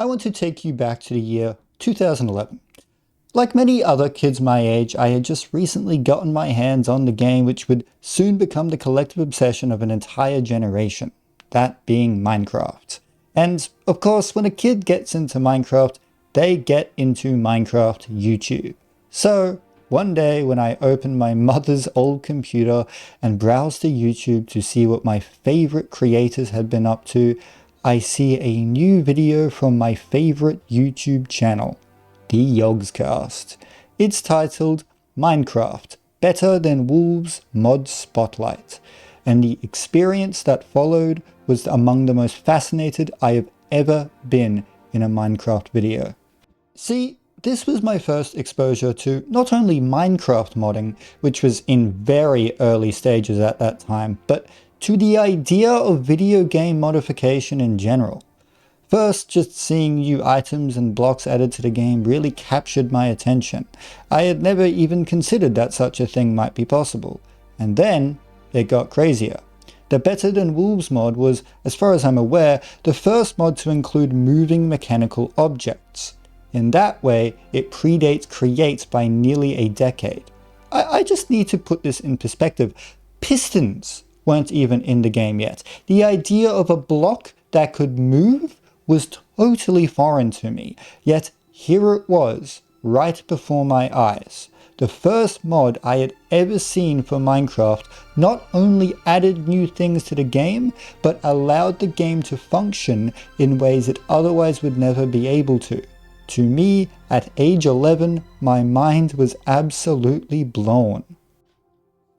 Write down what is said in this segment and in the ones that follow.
I want to take you back to the year 2011. Like many other kids my age, I had just recently gotten my hands on the game which would soon become the collective obsession of an entire generation, that being Minecraft. And of course, when a kid gets into Minecraft, they get into Minecraft YouTube. So one day when I opened my mother's old computer and browsed to YouTube to see what my favorite creators had been up to, I see a new video from my favorite YouTube channel, the Yogscast. It's titled Minecraft, Better Than Wolves Mod Spotlight, and the experience that followed was among the most fascinated I have ever been in a Minecraft video. See, this was my first exposure to not only Minecraft modding, which was in very early stages at that time, but to the idea of video game modification in general. First, just seeing new items and blocks added to the game really captured my attention. I had never even considered that such a thing might be possible. And then, it got crazier. The Better Than Wolves mod was, as far as I'm aware, the first mod to include moving mechanical objects. In that way, it predates Create by nearly a decade. I just need to put this in perspective. Pistons weren't even in the game yet. The idea of a block that could move was totally foreign to me, yet here it was, right before my eyes. The first mod I had ever seen for Minecraft not only added new things to the game, but allowed the game to function in ways it otherwise would never be able to. To me, at age 11, my mind was absolutely blown.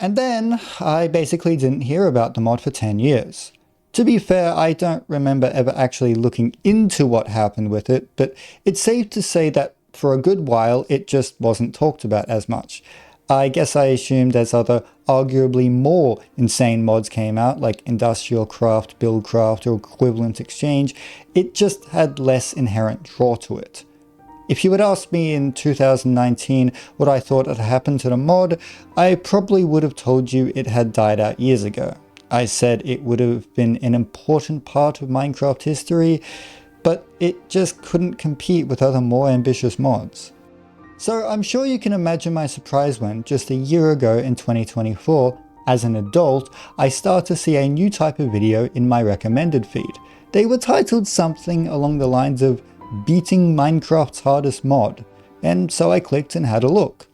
And then, I basically didn't hear about the mod for 10 years. To be fair, I don't remember ever actually looking into what happened with it, but it's safe to say that for a good while it just wasn't talked about as much. I guess I assumed as other, arguably more insane mods came out, like Industrial Craft, Buildcraft, or Equivalent Exchange, it just had less inherent draw to it. If you had asked me in 2019 what I thought had happened to the mod, I probably would have told you it had died out years ago. I said it would have been an important part of Minecraft history, but it just couldn't compete with other more ambitious mods. So I'm sure you can imagine my surprise when, just a year ago in 2024, as an adult, I start to see a new type of video in my recommended feed. They were titled something along the lines of Beating Minecraft's Hardest Mod, and so I clicked and had a look.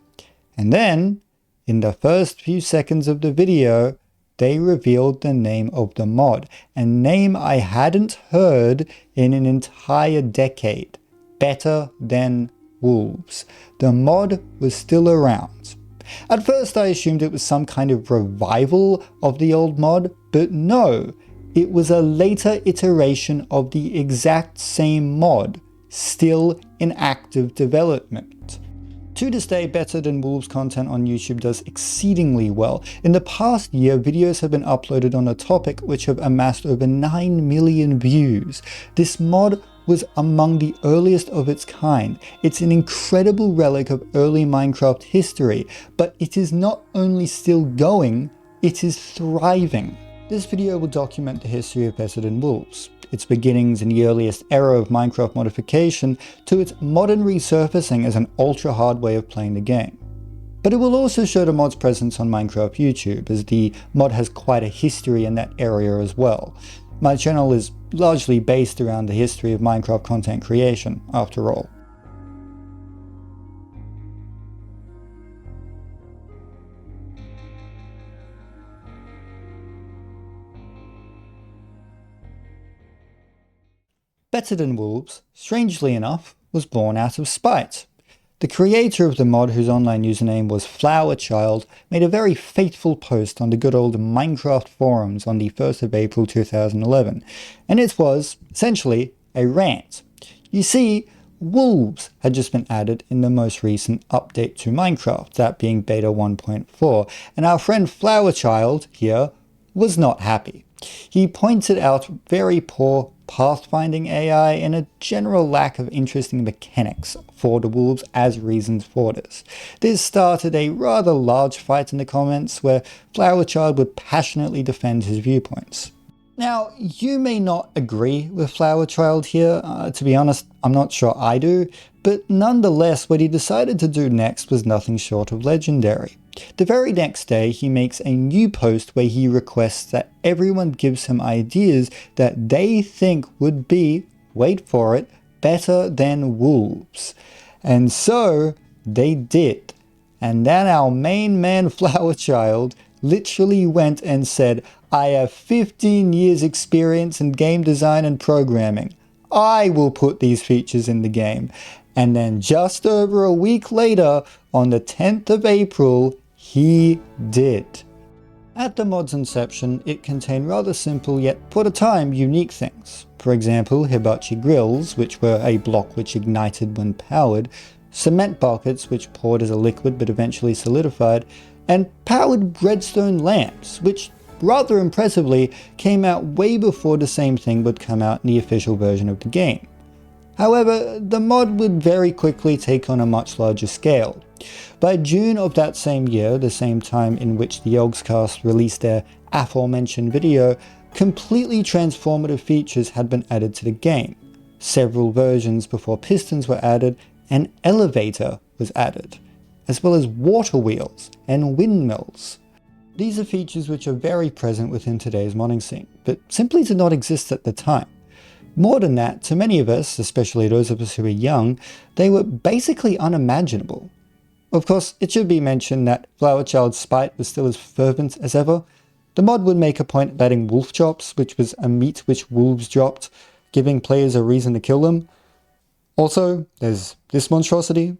And then, in the first few seconds of the video, they revealed the name of the mod, a name I hadn't heard in an entire decade. Better Than Wolves. The mod was still around. At first I assumed it was some kind of revival of the old mod, but no, it was a later iteration of the exact same mod, still in active development. To this day, Better Than Wolves content on YouTube does exceedingly well. In the past year, videos have been uploaded on a topic which have amassed over 9 million views. This mod was among the earliest of its kind. It's an incredible relic of early Minecraft history, but it is not only still going, it is thriving. This video will document the history of Better Than Wolves, its beginnings in the earliest era of Minecraft modification to its modern resurfacing as an ultra-hard way of playing the game. But it will also show the mod's presence on Minecraft YouTube, as the mod has quite a history in that area as well. My channel is largely based around the history of Minecraft content creation, after all. Better Than Wolves, strangely enough, was born out of spite. The creator of the mod, whose online username was Flowerchild, made a very fateful post on the good old Minecraft forums on the 1st of April 2011, and it was, essentially, a rant. You see, wolves had just been added in the most recent update to Minecraft, that being beta 1.4, and our friend Flowerchild here was not happy. He pointed out very poor pathfinding AI and a general lack of interesting mechanics for the wolves as reasons for this. This started a rather large fight in the comments where Flowerchild would passionately defend his viewpoints. Now, you may not agree with Flower Child here. To be honest, I'm not sure I do, but nonetheless, what he decided to do next was nothing short of legendary. The very next day, he makes a new post where he requests that everyone gives him ideas that they think would be, wait for it, better than wolves. And so, they did. And then our main man, Flower Child, literally went and said, I have 15 years experience in game design and programming. I will put these features in the game. And then just over a week later, on the 10th of April, he did. At the mod's inception, it contained rather simple yet, for the time, unique things. For example, hibachi grills, which were a block which ignited when powered, cement buckets, which poured as a liquid but eventually solidified, and powered redstone lamps, which rather impressively came out way before the same thing would come out in the official version of the game. However, the mod would very quickly take on a much larger scale. By June of that same year, the same time in which the Yogscast released their aforementioned video, completely transformative features had been added to the game. Several versions before pistons were added, an elevator was added, as well as water wheels and windmills. These are features which are very present within today's modding scene, but simply did not exist at the time. More than that, to many of us, especially those of us who are young, they were basically unimaginable. Of course, it should be mentioned that Flower Child's spite was still as fervent as ever. The mod would make a point of adding wolf chops, which was a meat which wolves dropped, giving players a reason to kill them. Also, there's this monstrosity.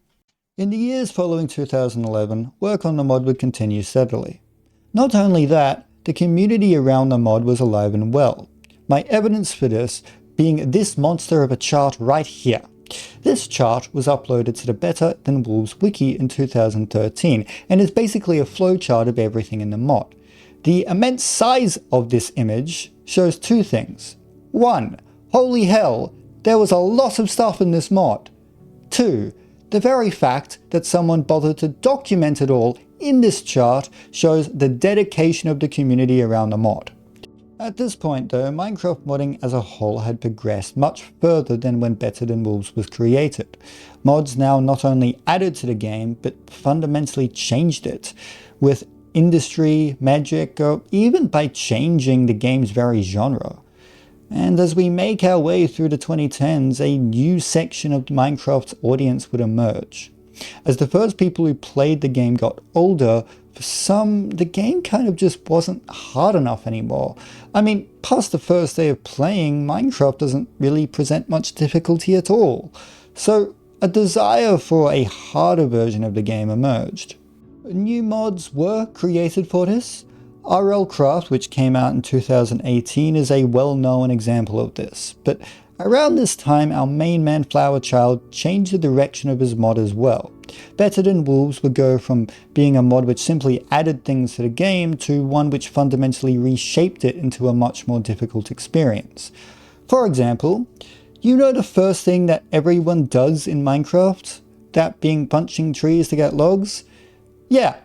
In the years following 2011, work on the mod would continue steadily. Not only that, the community around the mod was alive and well. My evidence for this being this monster of a chart right here. This chart was uploaded to the Better Than Wolves wiki in 2013 and is basically a flowchart of everything in the mod. The immense size of this image shows two things. 1. Holy hell, there was a lot of stuff in this mod. 2. The very fact that someone bothered to document it all in this chart shows the dedication of the community around the mod. At this point though, Minecraft modding as a whole had progressed much further than when Better Than Wolves was created. Mods now not only added to the game, but fundamentally changed it, with industry, magic, or even by changing the game's very genre. And as we make our way through the 2010s, a new section of Minecraft's audience would emerge. As the first people who played the game got older, for some, the game kind of just wasn't hard enough anymore. I mean, past the first day of playing, Minecraft doesn't really present much difficulty at all. So, a desire for a harder version of the game emerged. New mods were created for this. RL Craft, which came out in 2018, is a well-known example of this, but around this time our main man Flower Child changed the direction of his mod as well. Better Than Wolves would go from being a mod which simply added things to the game to one which fundamentally reshaped it into a much more difficult experience. For example, you know the first thing that everyone does in Minecraft? That being punching trees to get logs? Yeah,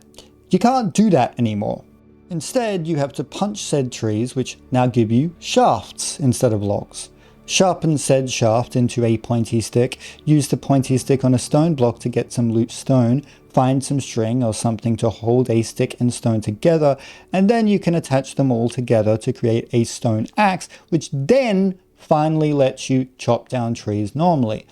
you can't do that anymore. Instead, you have to punch said trees, which now give you shafts instead of logs. Sharpen said shaft into a pointy stick, use the pointy stick on a stone block to get some loose stone, find some string or something to hold a stick and stone together, and then you can attach them all together to create a stone axe, which then finally lets you chop down trees normally.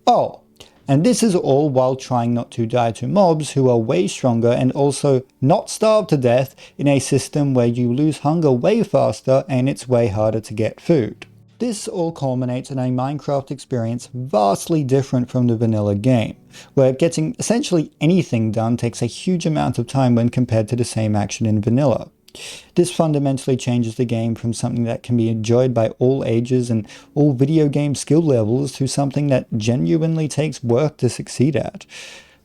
Oh, and this is all while trying not to die to mobs who are way stronger and also not starve to death in a system where you lose hunger way faster and it's way harder to get food. This all culminates in a Minecraft experience vastly different from the vanilla game, where getting essentially anything done takes a huge amount of time when compared to the same action in vanilla. This fundamentally changes the game from something that can be enjoyed by all ages and all video game skill levels to something that genuinely takes work to succeed at.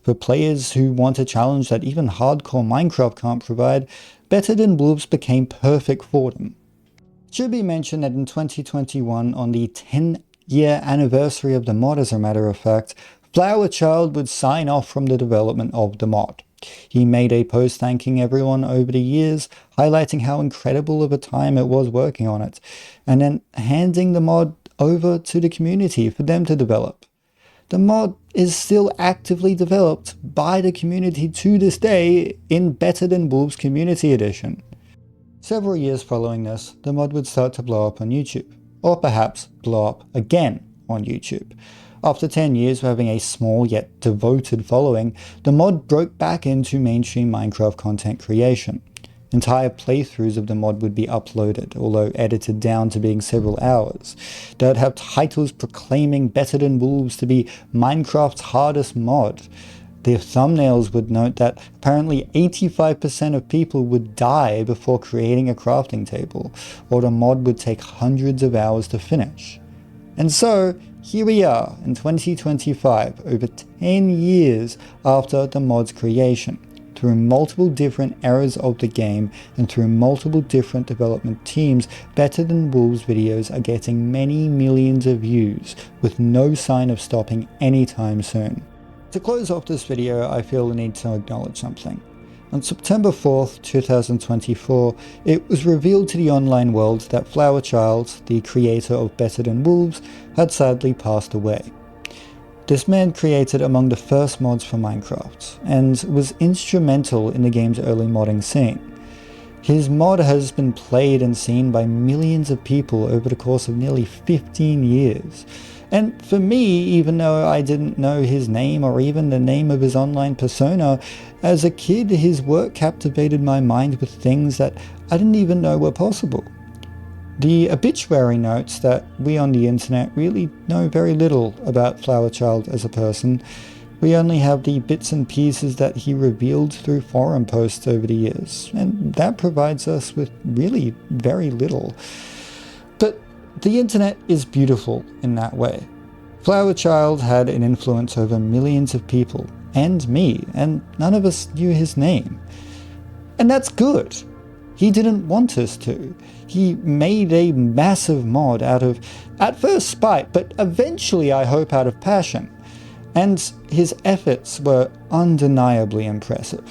For players who want a challenge that even hardcore Minecraft can't provide, Better Than Wolves became perfect for them. It should be mentioned that in 2021, on the 10-year anniversary of the mod as a matter of fact, Flower Child would sign off from the development of the mod. He made a post thanking everyone over the years, highlighting how incredible of a time it was working on it, and then handing the mod over to the community for them to develop. The mod is still actively developed by the community to this day in Better Than Wolves Community Edition. Several years following this, the mod would start to blow up on YouTube, or perhaps blow up again on YouTube. After 10 years of having a small yet devoted following, the mod broke back into mainstream Minecraft content creation. Entire playthroughs of the mod would be uploaded, although edited down to being several hours. They would have titles proclaiming Better Than Wolves to be Minecraft's hardest mod. Their thumbnails would note that apparently 85% of people would die before creating a crafting table, or the mod would take hundreds of hours to finish. And so, here we are in 2025, over 10 years after the mod's creation. Through multiple different eras of the game and through multiple different development teams, Better Than Wolves videos are getting many millions of views, with no sign of stopping anytime soon. To close off this video, I feel the need to acknowledge something. On September 4th, 2024, it was revealed to the online world that Flower Child, the creator of Better Than Wolves, had sadly passed away. This man created among the first mods for Minecraft, and was instrumental in the game's early modding scene. His mod has been played and seen by millions of people over the course of nearly 15 years. And for me, even though I didn't know his name or even the name of his online persona, as a kid his work captivated my mind with things that I didn't even know were possible. The obituary notes that we on the internet really know very little about Flower Child as a person. We only have the bits and pieces that he revealed through forum posts over the years, and that provides us with really very little. But the internet is beautiful in that way. Flower Child had an influence over millions of people, and me, and none of us knew his name. And that's good. He didn't want us to. He made a massive mod out of, at first, spite, but eventually, I hope, out of passion. And his efforts were undeniably impressive.